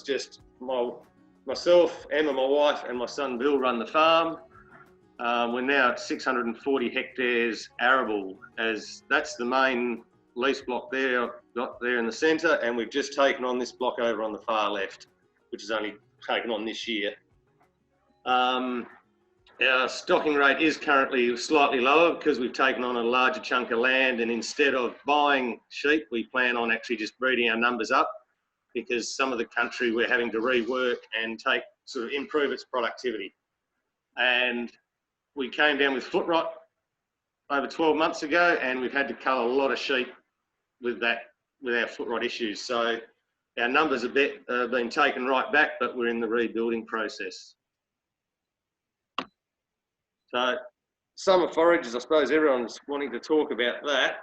just myself, Emma, my wife, and my son Bill run the farm. We're now at 640 hectares arable, as that's the main lease block there, got there in the centre, and we've just taken on this block over on the far left, which is only taken on this year. Our stocking rate is currently slightly lower because we've taken on a larger chunk of land, and instead of buying sheep, we plan on actually just breeding our numbers up, because some of the country we're having to rework and improve its productivity. And we came down with foot rot over 12 months ago, and we've had to cull a lot of sheep with our foot rot issues. So our numbers have been taken right back, but we're in the rebuilding process. So summer forages, I suppose everyone's wanting to talk about that.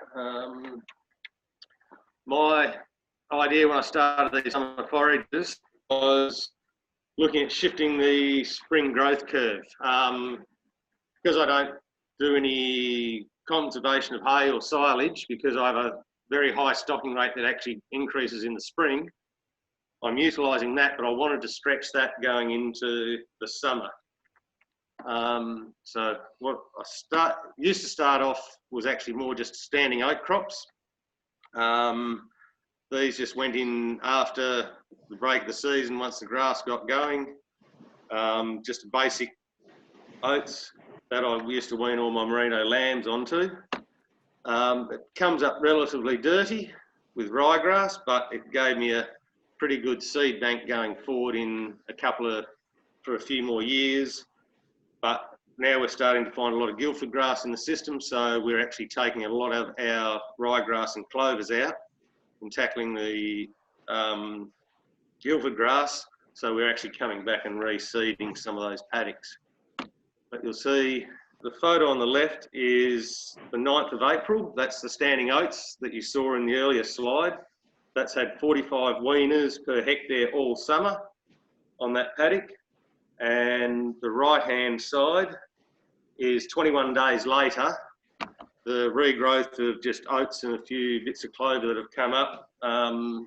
My idea when I started these summer forages was looking at shifting the spring growth curve. Because I don't do any conservation of hay or silage, because I have a very high stocking rate that actually increases in the spring, I'm utilising that, but I wanted to stretch that going into the summer. So what I used to start off was actually more just standing oat crops. These just went in after the break of the season, once the grass got going. Just basic oats that I used to wean all my merino lambs onto. It comes up relatively dirty with ryegrass, but it gave me a pretty good seed bank going forward for a few more years. But now we're starting to find a lot of Guildford grass in the system, so we're actually taking a lot of our ryegrass and clovers out and tackling the Guildford grass. So we're actually coming back and reseeding some of those paddocks. But you'll see the photo on the left is the 9th of April. That's the standing oats that you saw in the earlier slide. That's had 45 weaners per hectare all summer on that paddock. And the right-hand side is 21 days later, the regrowth of just oats and a few bits of clover that have come up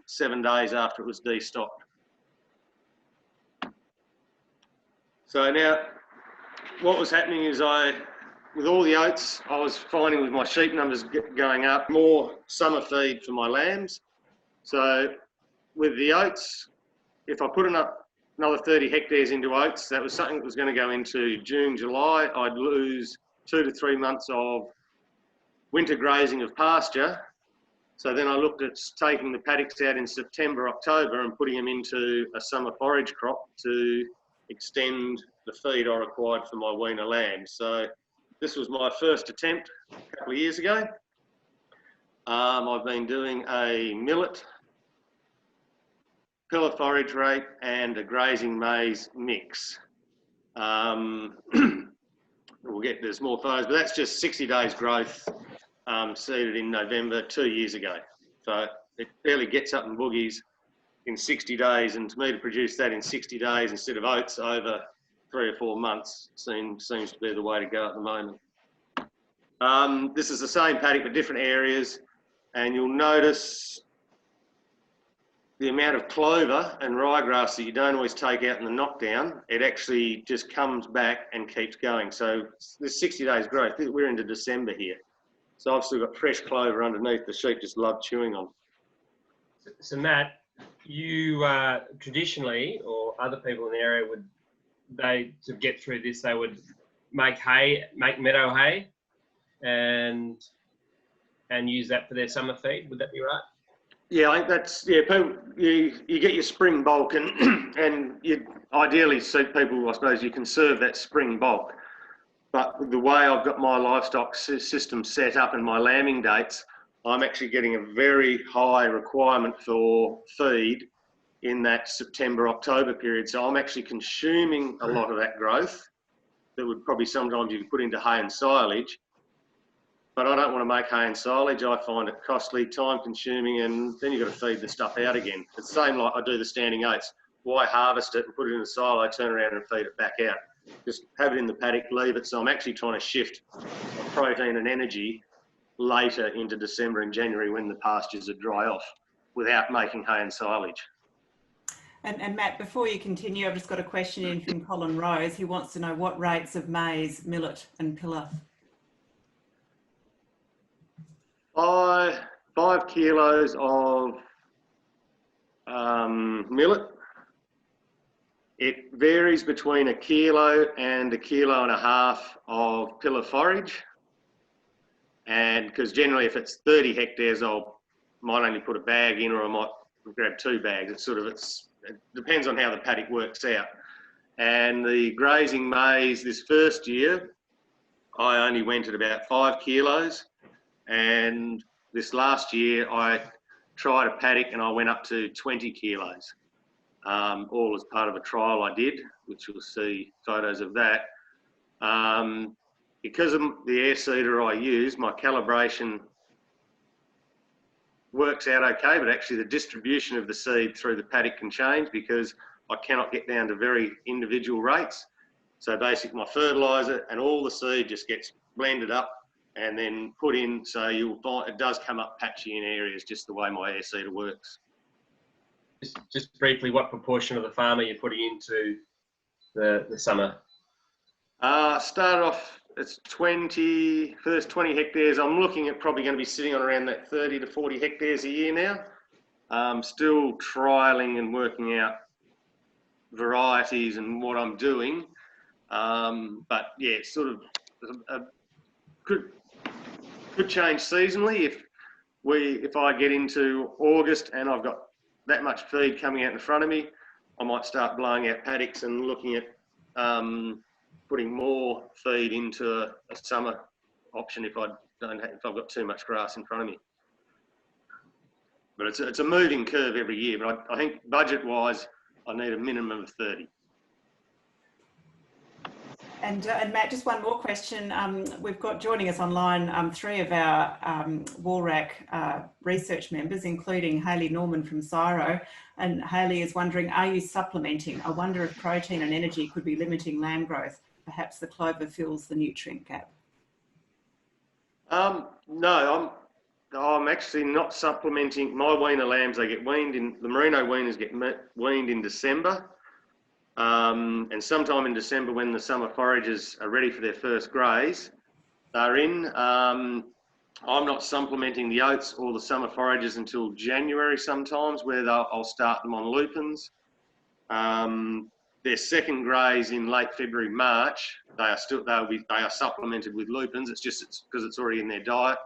7 days after it was destocked. So now, what was happening is with all the oats, I was finding with my sheep numbers going up, more summer feed for my lambs. So with the oats, if I put another 30 hectares into oats, that was something that was going to go into June, July. I'd lose 2 to 3 months of winter grazing of pasture. So then I looked at taking the paddocks out in September, October and putting them into a summer forage crop to extend the feed I required for my weaner lambs. So this was my first attempt a couple of years ago. I've been doing a millet, pillar forage rate and a grazing maize mix. There's more photos, but that's just 60 days growth, seeded in November 2 years ago. So it barely gets up in boogies in 60 days, and to me to produce that in 60 days instead of oats over 3 or 4 months seems to be the way to go at the moment. This is the same paddock but different areas, and you'll notice the amount of clover and ryegrass that you don't always take out in the knockdown, it actually just comes back and keeps going. So this 60 days growth, we're into December here. So I've still got fresh clover underneath the sheep just love chewing on. So Matt, you traditionally, or other people in the area to get through this, they would make meadow hay and use that for their summer feed. Would that be right? Yeah, I think that's, people, you get your spring bulk and you ideally see people, I suppose, you conserve that spring bulk. But the way I've got my livestock system set up and my lambing dates, I'm actually getting a very high requirement for feed in that September, October period. So I'm actually consuming a lot of that growth that would probably sometimes you could put into hay and silage. But I don't want to make hay and silage. I find it costly, time consuming, and then you've got to feed the stuff out again. It's the same like I do the standing oats. Why harvest it and put it in a silo, turn around and feed it back out? Just have it in the paddock, leave it. So I'm actually trying to shift protein and energy later into December and January when the pastures are dry off without making hay and silage. And Matt, before you continue, I've just got a question in from Colin Rose. He wants to know what rates of maize, millet and pillar. 5 kilos of millet. It varies between 1 kilo and 1.5 kilos of pillar forage. And because generally if it's 30 hectares, might only put a bag in, or I might grab 2 bags. It depends on how the paddock works out. And the grazing maize this first year, I only went at about 5 kilos. And this last year I tried a paddock and I went up to 20 kilos. All as part of a trial I did, which you'll see photos of that. Because of the air seeder I use, my calibration works out okay, but actually the distribution of the seed through the paddock can change because I cannot get down to very individual rates. So basically my fertiliser and all the seed just gets blended up and then put in, so you'll find it does come up patchy in areas, just the way my air seeder works. Just briefly, what proportion of the farm are you putting into the summer? Start off, it's first 20 hectares. I'm looking at probably going to be sitting on around that 30 to 40 hectares a year now. Still trialling and working out varieties and what I'm doing. But yeah, it's sort of could change seasonally. If I get into August and I've got that much feed coming out in front of me, I might start blowing out paddocks and looking at putting more feed into a summer option if I've got too much grass in front of me. But it's a moving curve every year. But I think budget-wise, I need a minimum of 30. And Matt, just one more question. We've got joining us online 3 of our WALRAC research members, including Hayley Norman from CSIRO. And Hayley is wondering, are you supplementing? I wonder if protein and energy could be limiting lamb growth. Perhaps the clover fills the nutrient gap. No, I'm actually not supplementing. My weaner lambs, they get weaned in, the merino weaners get weaned in December. And sometime in December, when the summer foragers are ready for their first graze, they're in. I'm not supplementing the oats or the summer foragers until January sometimes, where I'll start them on lupins. Their second graze in late February, March, they are supplemented with lupins. It's because it's already in their diet.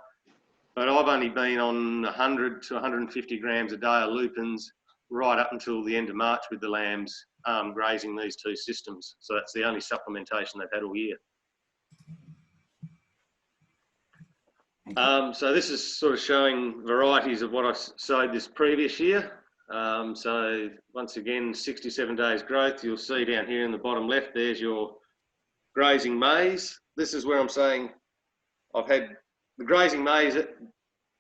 But I've only been on 100 to 150 grams a day of lupins right up until the end of March with the lambs grazing these 2 systems. So that's the only supplementation they've had all year. So this is sort of showing varieties of what I sowed this previous year. So once again, 67 days growth. You'll see down here in the bottom left, there's your grazing maize. This is where I'm saying I've had the grazing maize. It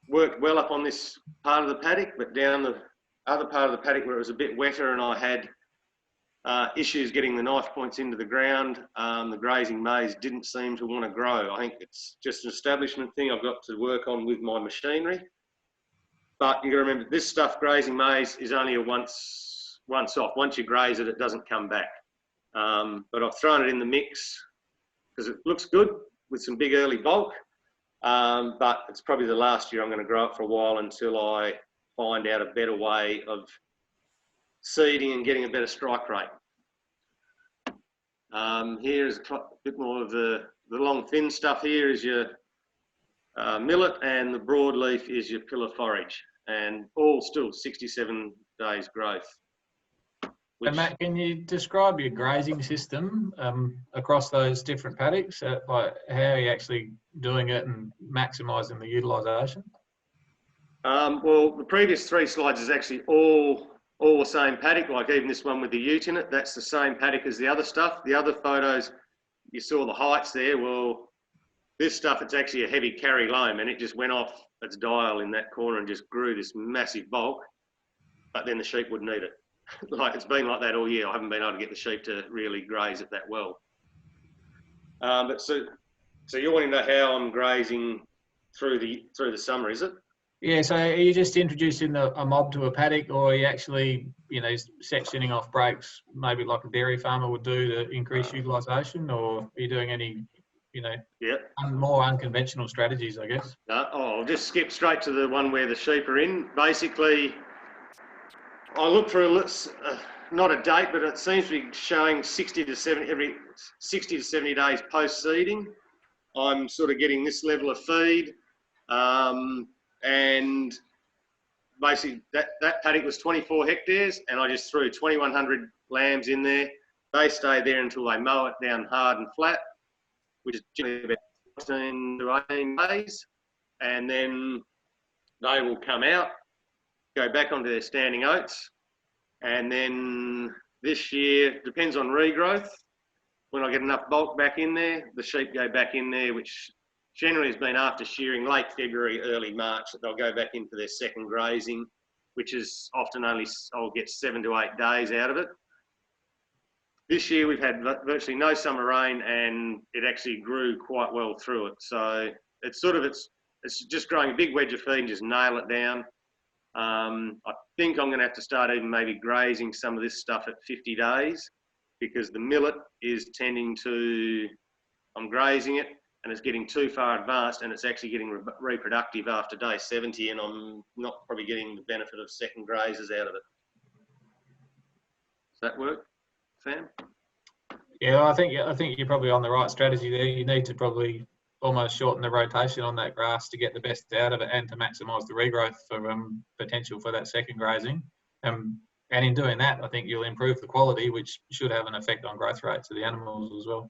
worked well up on this part of the paddock, but down the other part of the paddock where it was a bit wetter and I had issues getting the knife points into the ground, the grazing maize didn't seem to want to grow. I think it's just an establishment thing I've got to work on with my machinery. But you got to remember, this stuff, grazing maize, is only a once off. Once you graze it, it doesn't come back. But I've thrown it in the mix because it looks good with some big early bulk. But it's probably the last year I'm going to grow it for a while until I find out a better way of seeding and getting a better strike rate. Here's a bit more of the long thin stuff. Here is your millet, and the broadleaf is your pillar forage, and all still 67 days growth. And Matt, can you describe your grazing system across those different paddocks? Like how are you actually doing it and maximising the utilisation? Well, the previous 3 slides is actually all the same paddock, like even this one with the ute in it. That's the same paddock as the other stuff. The other photos, you saw the heights there. Well, this stuff, it's actually a heavy carry loam, and it just went off its dial in that corner and just grew this massive bulk, but then the sheep wouldn't eat it. Like it's been like that all year. I haven't been able to get the sheep to really graze it that well. But so you're wanting to know how I'm grazing through the summer, is it? Yeah, so are you just introducing a mob to a paddock, or are you actually, you know, sectioning off breaks, maybe like a dairy farmer would do to increase utilisation, or are you doing any, you know, more unconventional strategies, I guess? I'll just skip straight to the one where the sheep are in. Basically, I look for not a date, but it seems to be showing 60 to 70 days post-seeding. I'm sort of getting this level of feed. And basically that paddock was 24 hectares, and I just threw 2,100 lambs in there. They stay there until they mow it down hard and flat, which is generally about 14 to 18 days. And then they will come out, go back onto their standing oats. And then this year, depends on regrowth. When I get enough bulk back in there, the sheep go back in there, which generally has been after shearing late February, early March, that they'll go back into their second grazing, which is often only, I'll get 7 to 8 days out of it. This year we've had virtually no summer rain, and it actually grew quite well through it. So it's sort of, it's just growing a big wedge of feed and just nail it down. I think I'm going to have to start even maybe grazing some of this stuff at 50 days, because the millet is tending to, I'm grazing it and it's getting too far advanced, and it's actually getting reproductive after day 70, and I'm not probably getting the benefit of second grazes out of it. Does that work, Sam? Yeah, I think you're probably on the right strategy there. You need to probably almost shorten the rotation on that grass to get the best out of it and to maximise the regrowth for potential for that second grazing. And in doing that, I think you'll improve the quality, which should have an effect on growth rates of the animals as well.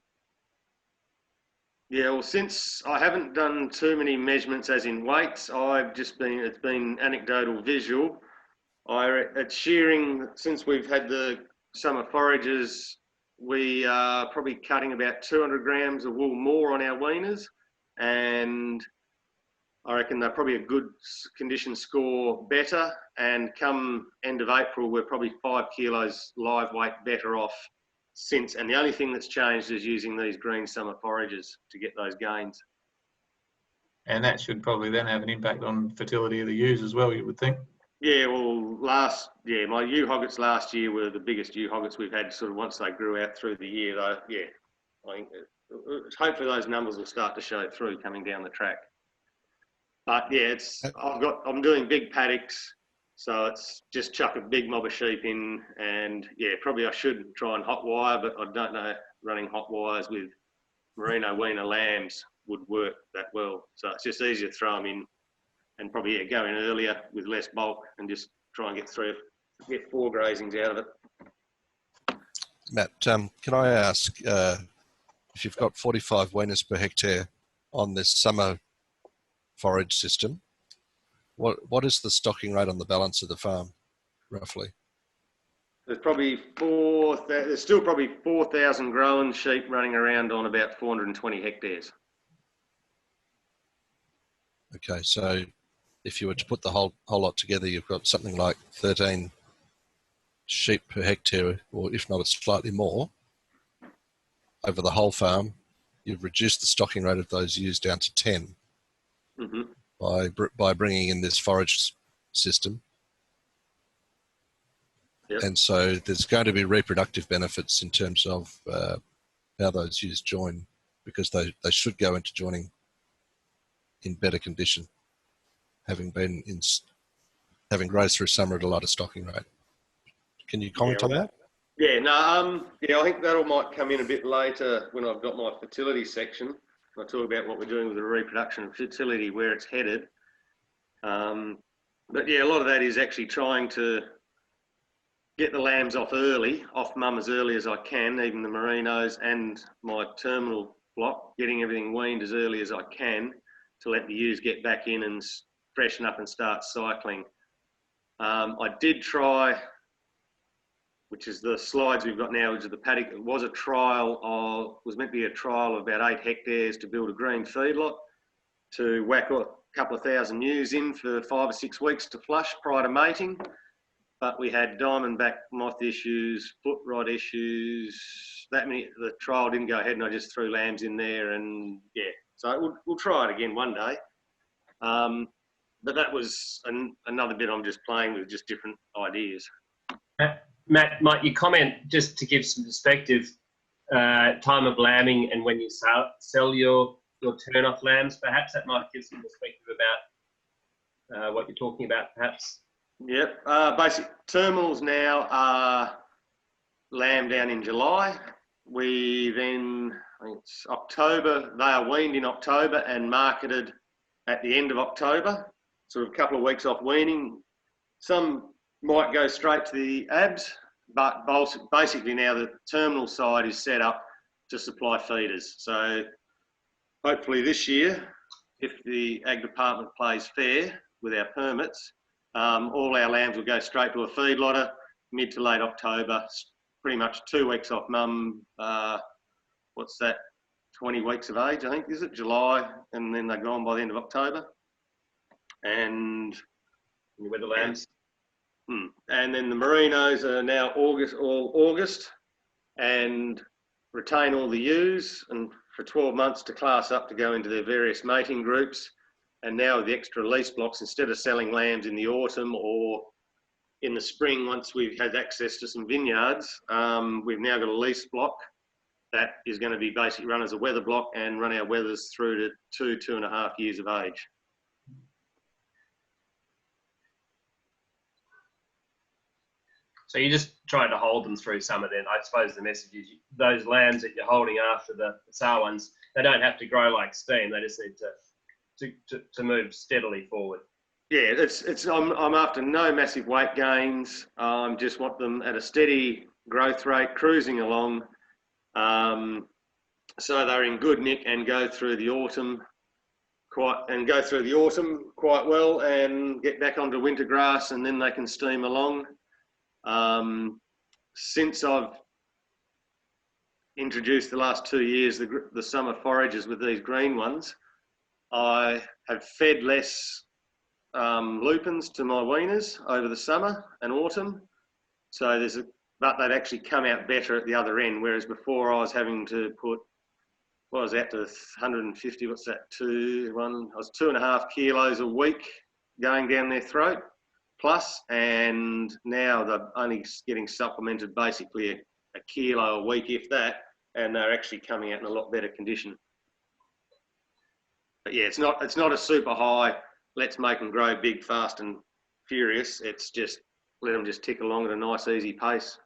Yeah, well, since I haven't done too many measurements as in weights, it's been anecdotal visual. At shearing, since we've had the summer forages, we are probably cutting about 200 grams of wool more on our weaners, and I reckon they're probably a good condition score better, and come end of April, we're probably 5 kilos live weight better off since, and the only thing that's changed is using these green summer forages to get those gains. And that should probably then have an impact on fertility of the ewes as well, you would think. Yeah, well, my ewe hoggets last year were the biggest ewe hoggets we've had sort of once they grew out through the year. I think hopefully those numbers will start to show through coming down the track. But yeah, I'm doing big paddocks, so it's just chuck a big mob of sheep in, and yeah, probably I should try and hot wire, but I don't know running hot wires with merino weaner lambs would work that well. So it's just easier to throw them in, and probably go in earlier with less bulk and just try and get 4 grazings out of it. Matt, can I ask if you've got 45 weaners per hectare on this summer forage system, what is the stocking rate on the balance of the farm, roughly? There's still probably 4,000 growing sheep running around on about 420 hectares. Okay, so if you were to put the whole lot together, you've got something like 13 sheep per hectare, or if not, it's slightly more, over the whole farm. You've reduced the stocking rate of those ewes down to 10 by bringing in this forage system. Yep. And so there's going to be reproductive benefits in terms of how those ewes join, because they should go into joining in better condition, having grazed through summer at a lot of stocking rate. Can you comment on that? Yeah, no, I think that might come in a bit later when I've got my fertility section. I talk about what we're doing with the reproduction and fertility, where it's headed. But yeah, a lot of that is actually trying to get the lambs off mum as early as I can, even the merinos and my terminal block, getting everything weaned as early as I can to let the ewes get back in and freshen up and start cycling. I did try, which is the slides we've got now, which is the paddock. It was was meant to be a trial of about 8 hectares to build a green feedlot, to whack a couple of thousand ewes in for 5 or 6 weeks to flush prior to mating. But we had diamondback moth issues, foot rot issues. The trial didn't go ahead, and I just threw lambs in there, and yeah. So we'll try it again one day. but that was another bit I'm just playing with, just different ideas. Matt, might you comment, just to give some perspective, time of lambing and when you sell your turn-off lambs, perhaps that might give some perspective about what you're talking about, perhaps. Yep. Basic terminals now are lambed down in July. We then, I think it's October, they are weaned in October and marketed at the end of October, sort of a couple of weeks off weaning. Some might go straight to the abs, but basically now the terminal side is set up to supply feeders. So hopefully this year, if the Ag Department plays fair with our permits, all our lambs will go straight to a feedlotter mid to late October, pretty much 2 weeks off mum. What's that, 20 weeks of age, I think, is it? July, and then they're gone by the end of October. And With the lambs. And then the merinos are now all August, and retain all the ewes, and for 12 months to class up to go into their various mating groups. And now with the extra lease blocks, instead of selling lambs in the autumn or in the spring, once we've had access to some vineyards, we've now got a lease block that is going to be basically run as a weather block and run our wethers through to 2.5 years of age. So you're just trying to hold them through summer then. I suppose the message is those lambs that you're holding after the sow ones, they don't have to grow like steam. They just need to move steadily forward. Yeah, I'm after no massive weight gains. Just want them at a steady growth rate, cruising along. So they're in good nick and go through the autumn quite well and get back onto winter grass, and then they can steam along. Since I've introduced the last 2 years the summer forages with these green ones, I have fed less lupins to my weaners over the summer and autumn. So but they've actually come out better at the other end, whereas before I was having to put, well, I was out to 150, what's that, I was 2.5 kilos a week going down their throat plus, and now they're only getting supplemented basically a kilo a week, if that, and they're actually coming out in a lot better condition. But yeah, it's not a super high, let's make them grow big, fast and furious. It's just let them just tick along at a nice, easy pace.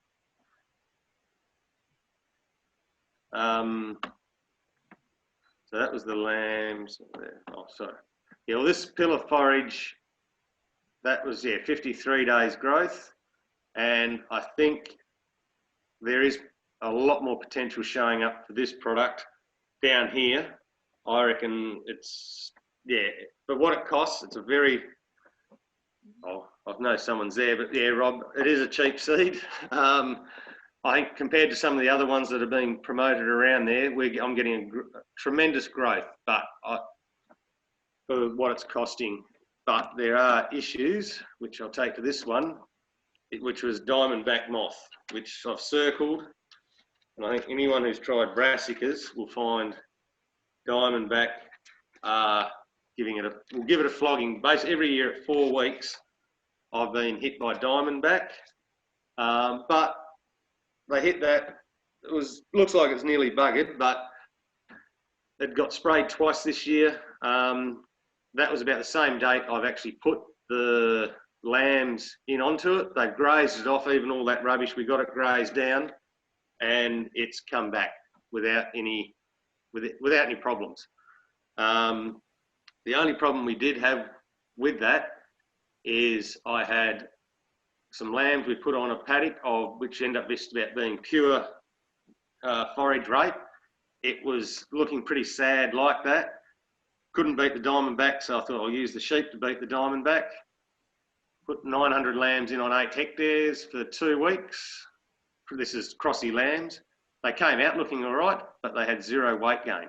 So that was the lambs. Oh, sorry. Yeah, well, this pillar forage, that was, 53 days growth. And I think there is a lot more potential showing up for this product down here. I reckon it's, but what it costs, it's a very, I know someone's there, but yeah, Rob, it is a cheap seed. I think compared to some of the other ones that are being promoted around there, I'm getting a tremendous growth, but for what it's costing. But there are issues, which I'll take to this one, which was diamondback moth, which I've circled. And I think anyone who's tried brassicas will find diamondback we'll give it a flogging. Basically, every year at 4 weeks, I've been hit by diamondback, but they hit that. Looks like it's nearly buggered, but it got sprayed twice this year. That was about the same date I've actually put the lambs in onto it. They've grazed it off, even all that rubbish. We got it grazed down, and it's come back without any problems. The only problem we did have with that is I had some lambs we put on a paddock which ended up just about being pure forage rape. It was looking pretty sad like that. Couldn't beat the diamondback, so I thought I'll use the sheep to beat the diamondback. Put 900 lambs in on 8 hectares for 2 weeks. This is crossy lambs. They came out looking all right, but they had 0 weight gain.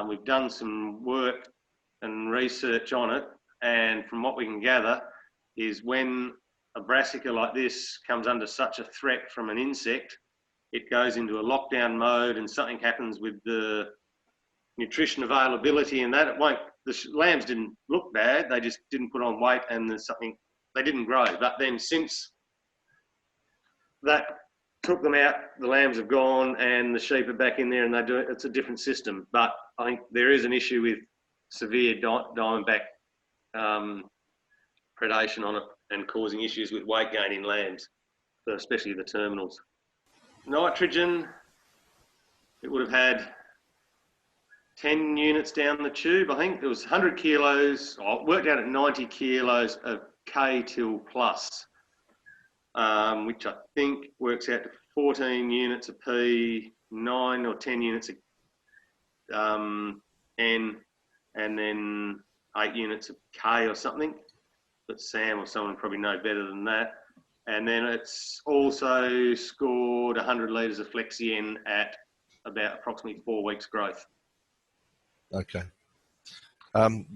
We've done some work and research on it, and from what we can gather is when a brassica like this comes under such a threat from an insect, it goes into a lockdown mode and something happens with the nutrition availability and that. It won't lambs didn't look bad. They just didn't put on weight, and there's something, they didn't grow. But then since that took them out, the lambs have gone and the sheep are back in there, and it's a different system. But I think there is an issue with severe diamondback predation on it and causing issues with weight gain in lambs, especially the terminals. Nitrogen, it would have had 10 units down the tube. I think it was 100 kilos, worked out at 90 kilos of K-till plus, which I think works out to 14 units of P, 9 or 10 units of N, and then 8 units of K or something. But Sam or someone probably know better than that. And then it's also scored 100 litres of Flexi-N at about approximately 4 weeks growth. Okay.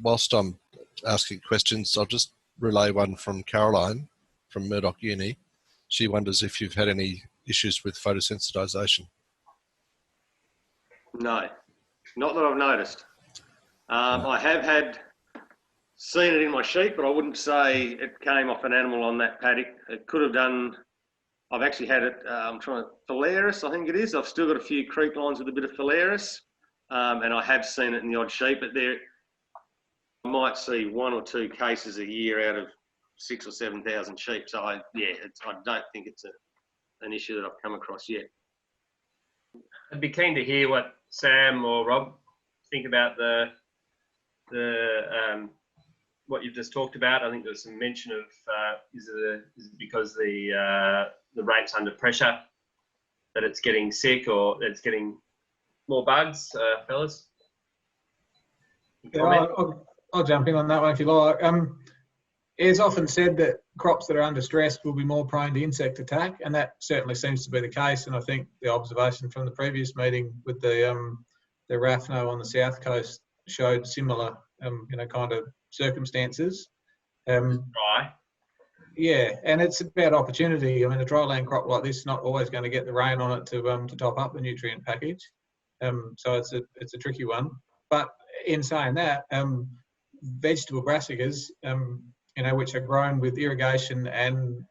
Whilst I'm asking questions, I'll just relay one from Caroline from Murdoch Uni. She wonders if you've had any issues with photosensitization. No, not that I've noticed. I have seen it in my sheep, but I wouldn't say it came off an animal on that paddock. It could have done. I've actually had it, I'm trying to, Phalaris, I think it is. I've still got a few creep lines with a bit of Phalaris, and I have seen it in the odd sheep, but I might see 1 or 2 cases a year out of 6,000 or 7,000 sheep. So I don't think it's an issue that I've come across yet. I'd be keen to hear what Sam or Rob think about the what you've just talked about. I think there was some mention of is it because the rate's under pressure that it's getting sick, or that it's getting more bugs, fellas? Yeah, I'll jump in on that one if you like. It's often said that crops that are under stress will be more prone to insect attack, and that certainly seems to be the case. And I think the observation from the previous meeting with the RAFNO on the south coast showed similar, kind of circumstances. Dry. Yeah, and it's about opportunity. I mean, a dryland crop like this is not always going to get the rain on it to top up the nutrient package. So it's a tricky one. But in saying that, vegetable brassicas, which are grown with irrigation and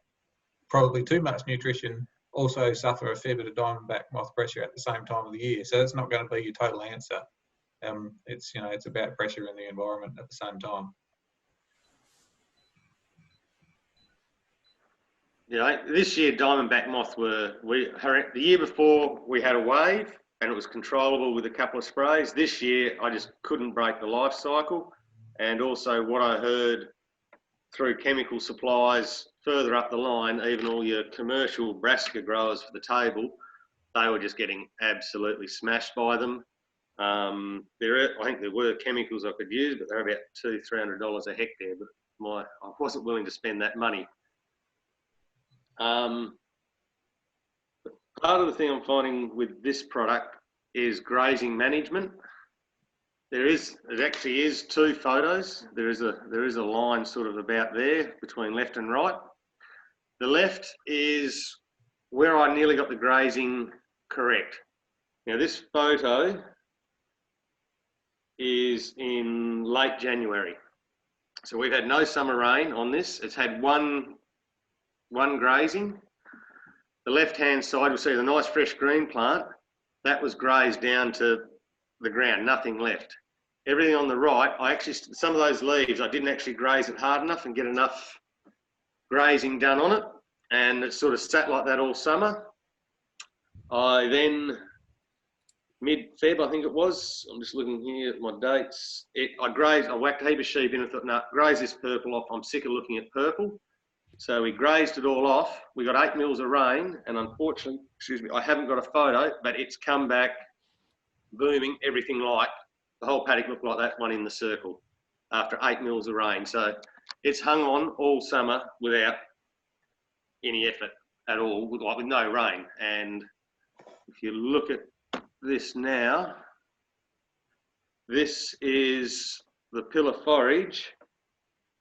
probably too much nutrition, also suffer a fair bit of diamondback moth pressure at the same time of the year. So it's not going to be your total answer. It's about pressure in the environment at the same time. Yeah, this year diamondback moth the year before we had a wave and it was controllable with a couple of sprays. This year I just couldn't break the life cycle, and also what I heard through chemical supplies further up the line, even all your commercial brassica growers for the table, they were just getting absolutely smashed by them. I think there were chemicals I could use, but they're about $200-300 a hectare, but I wasn't willing to spend that money. Part of the thing I'm finding with this product is grazing management. It actually is 2 photos. There is a line sort of about there between left and right. The left is where I nearly got the grazing correct. Now this photo is in late January. So we've had no summer rain on this. It's had one grazing. The left-hand side, you'll see the nice fresh green plant. That was grazed down to the ground, nothing left. Everything on the right, some of those leaves, I didn't actually graze it hard enough and get enough grazing done on it. And it sort of sat like that all summer. I then, mid-Feb, I think it was, I'm just looking here at my dates. I whacked a heap of sheep in and thought, no, graze this purple off. I'm sick of looking at purple. So we grazed it all off. We got 8 mils of rain, and unfortunately, I haven't got a photo, but it's come back booming, everything like, the whole paddock looked like that one in the circle after 8 mils of rain. So it's hung on all summer without any effort at all, with no rain. And if you look at this now, this is the pillar forage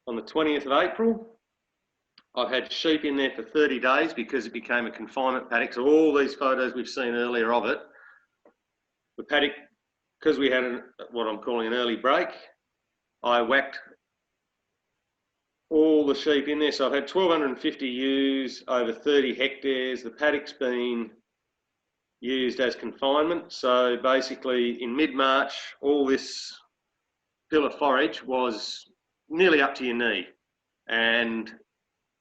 on the 20th of April. I've had sheep in there for 30 days because it became a confinement paddock. So all these photos we've seen earlier of it, the paddock, because we had what I'm calling an early break, I whacked all the sheep in there. So I've had 1,250 ewes over 30 hectares. The paddock's been used as confinement. So basically in mid-March, all this hill of forage was nearly up to your knee. And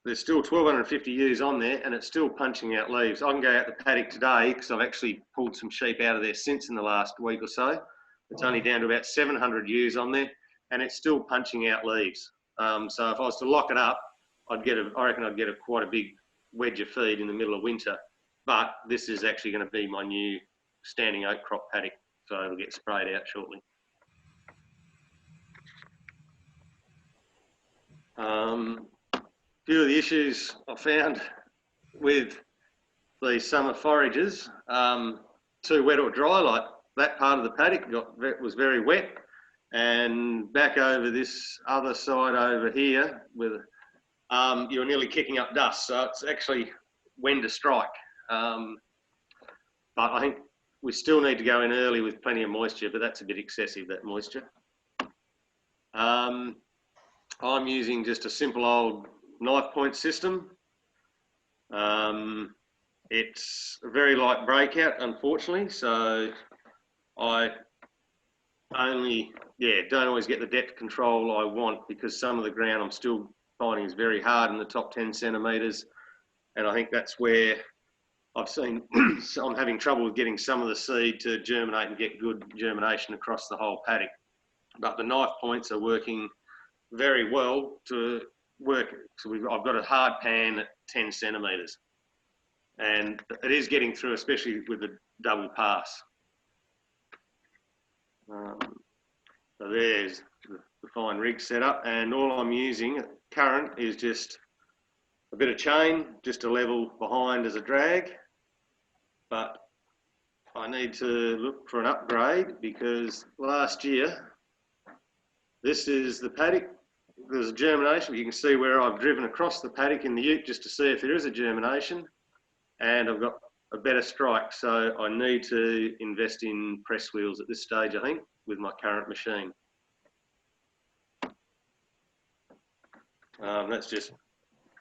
there's still 1,250 ewes on there and it's still punching out leaves. I can go out the paddock today because I've actually pulled some sheep out of there since in the last week or so. It's only down to about 700 ewes on there and it's still punching out leaves. So if I was to lock it up, I reckon I'd get quite a big wedge of feed in the middle of winter. But this is actually going to be my new standing oat crop paddock, so it'll get sprayed out shortly. Few of the issues I found with the summer forages, too wet or dry, like that part of the paddock was very wet, and back over this other side over here, with you're nearly kicking up dust, so it's actually when to strike. But I think we still need to go in early with plenty of moisture, but that's a bit excessive, that moisture. I'm using just a simple old knife point system. It's a very light breakout, unfortunately, so I don't always get the depth control I want because some of the ground I'm still finding is very hard in the top 10 centimetres, and I think that's where I've seen I'm having trouble with getting some of the seed to germinate and get good germination across the whole paddock. But the knife points are working very well to work. So I've got a hard pan at 10 centimetres and it is getting through, especially with the double pass. So there's the fine rig setup, and all I'm using at current is just a bit of chain just to level behind as a drag. But I need to look for an upgrade because last year, this is the paddock. There's a germination. You can see where I've driven across the paddock in the ute just to see if there is a germination, and I've got a better strike. So I need to invest in press wheels at this stage, I think, with my current machine. That's just,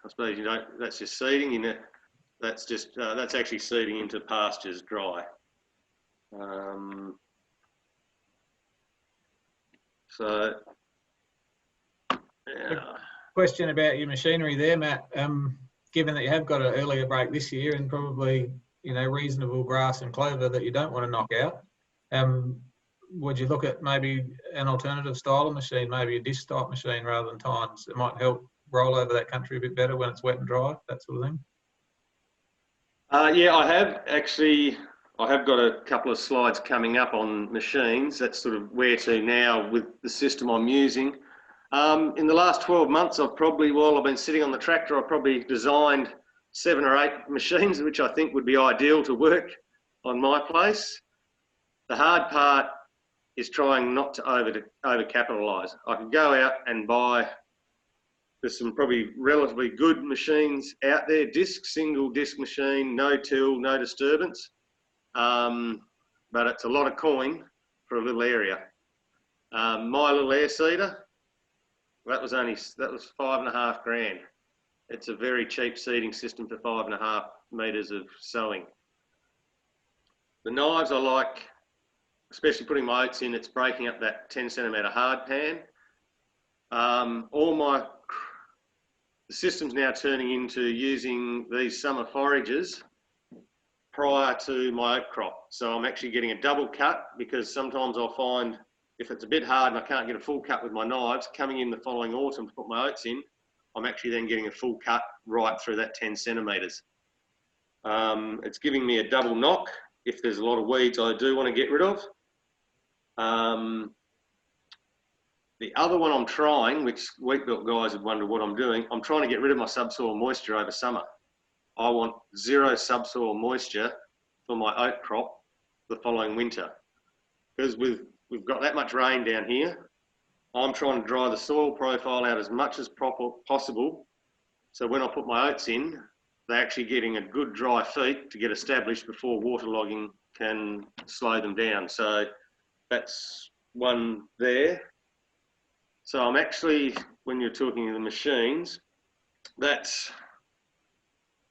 I suppose, you know, that's just seeding. That's just, that's actually seeding into pastures dry. So, yeah. Question about your machinery there, Matt. Given that you have got an earlier break this year and probably, you know, reasonable grass and clover that you don't want to knock out, would you look at maybe an alternative style of machine, maybe a disc type machine rather than tines? It might help roll over that country a bit better when it's wet and dry, that sort of thing. Yeah, I have got a couple of slides coming up on machines. That's sort of where to now with the system I'm using. In the last 12 months, while I've been sitting on the tractor, I've probably designed 7 or 8 machines, which I think would be ideal to work on my place. The hard part is trying not to over capitalise. I could go out and buy, there's some probably relatively good machines out there, single disc machine, no till, no disturbance. But it's a lot of coin for a little area. My little air seeder, that was 5.5 grand. It's a very cheap seeding system for 5.5 metres of sowing. The knives I like, especially putting my oats in, it's breaking up that 10 centimetre hard pan. The system's now turning into using these summer forages prior to my oat crop. So I'm actually getting a double cut because sometimes I'll find if it's a bit hard and I can't get a full cut with my knives, coming in the following autumn to put my oats in, I'm actually then getting a full cut right through that 10 centimetres. It's giving me a double knock if there's a lot of weeds I do want to get rid of. The other one I'm trying, which wheat belt guys would wonder what I'm doing, I'm trying to get rid of my subsoil moisture over summer. I want 0 subsoil moisture for my oat crop the following winter. Because we've got that much rain down here, I'm trying to dry the soil profile out as much as possible. So when I put my oats in, they're actually getting a good dry feet to get established before waterlogging can slow them down. So that's one there. So I'm actually, when you're talking of the machines, that's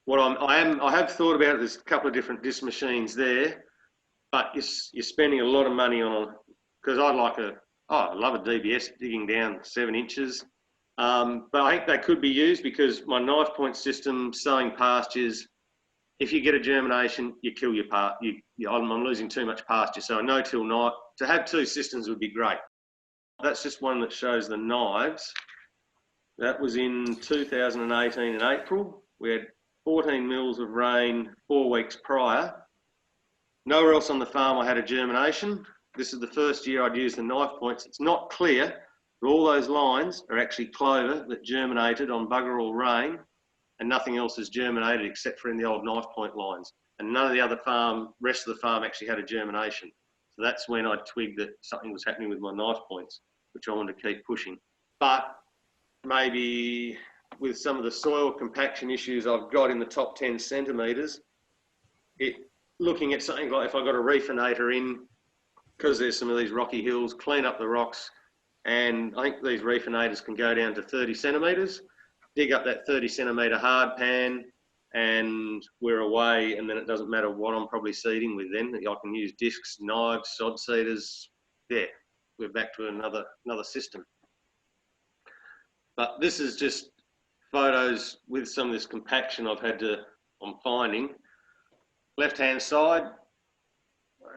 what I have thought about. There's a couple of different disc machines there, but you're spending a lot of money on, because I love a DBS digging down 7 inches. But I think they could be used because my knife point system, sowing pastures, if you get a germination, you kill your I'm losing too much pasture. So a no-till knife, to have 2 systems would be great. That's just one that shows the knives. That was in 2018 in April. We had 14 mils of rain 4 weeks prior. Nowhere else on the farm I had a germination. This is the first year I'd used the knife points. It's not clear, but all those lines are actually clover that germinated on bugger all rain, and nothing else has germinated except for in the old knife point lines. And none of the other rest of the farm actually had a germination. So that's when I twigged that something was happening with my knife points, which I wanted to keep pushing. But maybe with some of the soil compaction issues I've got in the top 10 centimetres, looking at something like if I got a reefinator in, because there's some of these rocky hills, clean up the rocks, and I think these reefinators can go down to 30 centimetres, dig up that 30 centimetre hard pan, and we're away, and then it doesn't matter what I'm probably seeding with then. I can use discs, knives, sod seeders. Yeah, we're back to another system. But this is just photos with some of this compaction I'm finding. Left-hand side,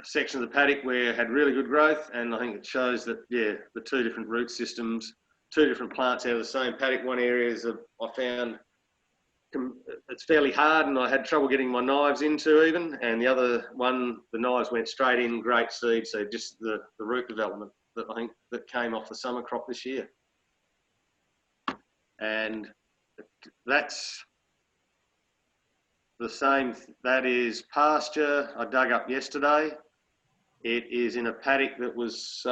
section of the paddock where it had really good growth, and I think it shows that, yeah, the 2 different root systems, 2 different plants out of the same paddock. One area is I found it's fairly hard and I had trouble getting my knives into even, and the other one, the knives went straight in, great seed. So just the root development that I think that came off the summer crop this year. And that's the same, that is pasture I dug up yesterday. It is in a paddock that was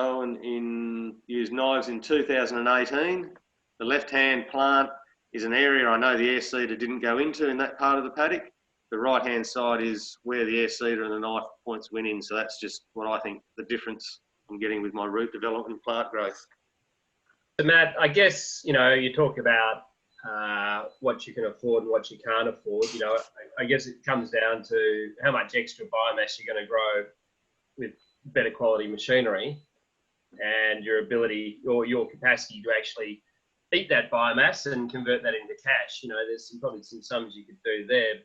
used knives in 2018. The left-hand plant is an area I know the air seeder didn't go into in that part of the paddock. The right-hand side is where the air seeder and the knife points went in. So that's just what I think the difference I'm getting with my root development and plant growth. So Matt, I guess, you talk about what you can afford and what you can't afford. I guess it comes down to how much extra biomass you're going to grow with better quality machinery, and your ability or your capacity to actually eat that biomass and convert that into cash. There's probably some sums you could do there.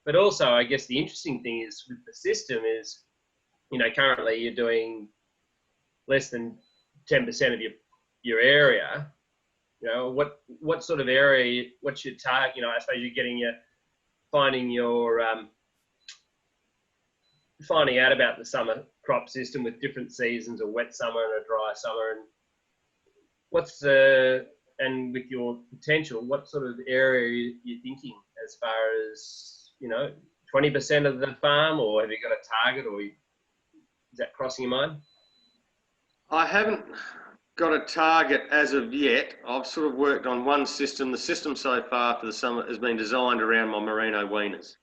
But also, I guess the interesting thing is with the system is, currently you're doing less than 10% of your area. What sort of area, what's your target? I suppose you're finding out about the summer crop system with different seasons, a wet summer and a dry summer, and with your potential, what sort of area are you thinking as far as, 20% of the farm, or have you got a target, or is that crossing your mind? I haven't got a target as of yet. I've sort of worked on one system. The system so far for the summer has been designed around my merino weaners.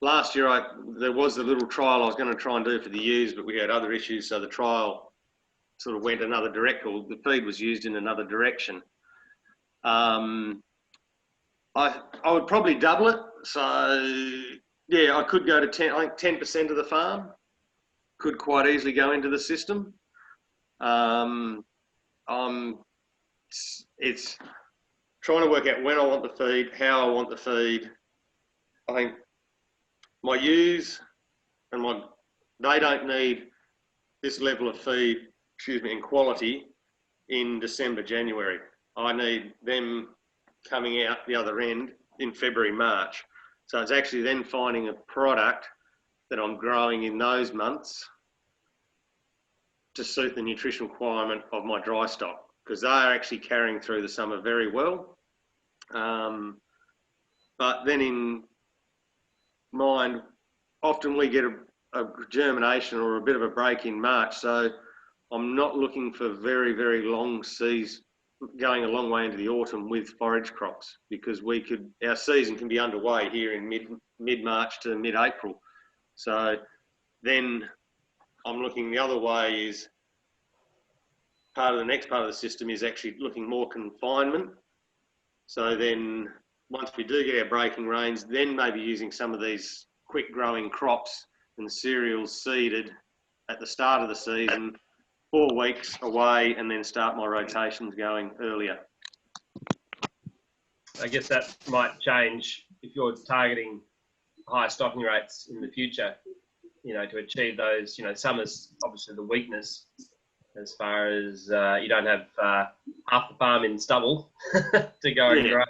Last year, there was the little trial I was going to try and do for the ewes, but we had other issues, so the trial sort of went another direction. The feed was used in another direction. I would probably double it. So, yeah, I could go to 10. I think 10% of the farm could quite easily go into the system. It's trying to work out when I want the feed, how I want the feed. I think my ewes and they don't need this level of feed, in quality in December, January. I need them coming out the other end in February, March. So it's actually then finding a product that I'm growing in those months to suit the nutritional requirement of my dry stock, because they are actually carrying through the summer very well. But then in mind, often we get a germination or a bit of a break in March. So I'm not looking for very, very long seasons, going a long way into the autumn with forage crops, because our season can be underway here in mid-March to mid-April. So then I'm looking the other way is the next part of the system is actually looking more confinement. So then once we do get our breaking rains, then maybe using some of these quick growing crops and cereals seeded at the start of the season, 4 weeks away, and then start my rotations going earlier. I guess that might change if you're targeting higher stocking rates in the future, you know, to achieve those. You know, summer's obviously the weakness as far as you don't have half the farm in stubble to go and graze.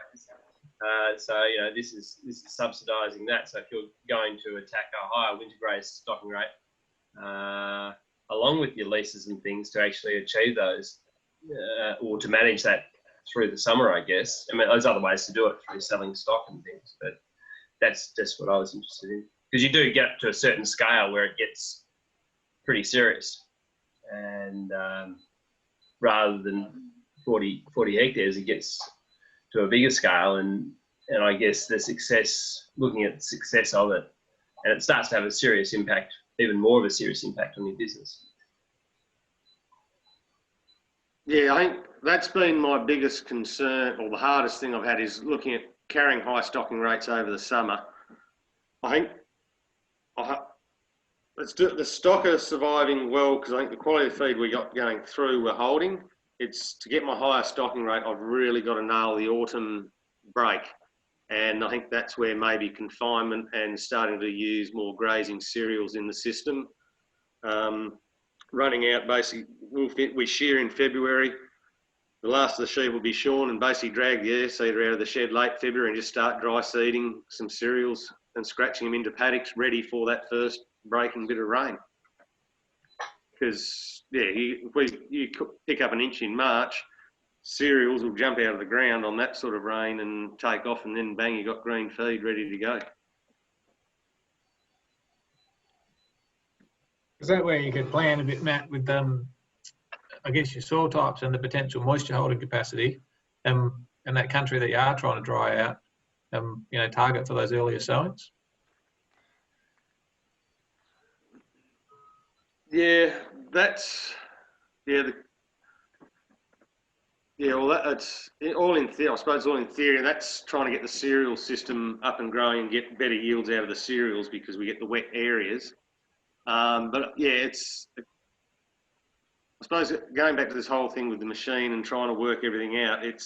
So, you know, this is subsidising that. So if you're going to attack a higher winter graze stocking rate, along with your leases and things to actually achieve those, or to manage that through the summer, I guess. I mean, there's other ways to do it through selling stock and things, but that's just what I was interested in. Because you do get to a certain scale where it gets pretty serious. And rather than 40 hectares, it gets to a bigger scale. And I guess the success, looking at the success of it, and it starts to have a serious impact, even more of a serious impact on your business. Yeah, I think that's been my biggest concern, or the hardest thing I've had, is looking at carrying high stocking rates over the summer. I think the stock are surviving well, because I think the quality of feed we got going through we're holding. It's to get my higher stocking rate, I've really got to nail the autumn break. And I think that's where maybe confinement and starting to use more grazing cereals in the system. Running out, basically, we shear in February. The last of the sheep will be shorn and basically drag the air seeder out of the shed late February and just start dry seeding some cereals and scratching them into paddocks ready for that first breaking bit of rain. Because, yeah, if you pick up an inch in March, cereals will jump out of the ground on that sort of rain and take off, and then bang, you got green feed ready to go. Is that where you could plan a bit, Matt, with I guess your soil types and the potential moisture holding capacity, and that country that you are trying to dry out, you know, target for those earlier sowings? Yeah, that's well, that's all in theory. I suppose all in theory. That's trying to get the cereal system up and growing and get better yields out of the cereals, because we get the wet areas. But yeah, I suppose going back to this whole thing with the machine and trying to work everything out, I'm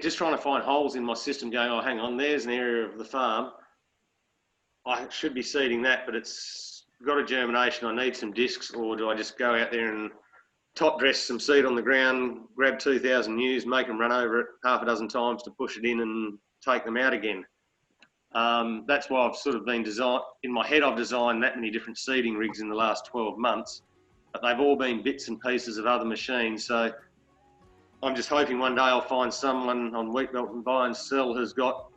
just trying to find holes in my system going, oh, hang on, there's an area of the farm. I should be seeding that, but it's got a germination. I need some discs, or do I just go out there and top dress some seed on the ground, grab 2,000 ewes, make them run over it half a dozen times to push it in and take them out again? That's why I've sort of been in my head, I've designed that many different seeding rigs in the last 12 months, but they've all been bits and pieces of other machines. So I'm just hoping one day I'll find someone on Wheatbelt and Buy and Sell who's got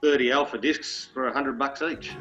30 alpha discs for $100 each.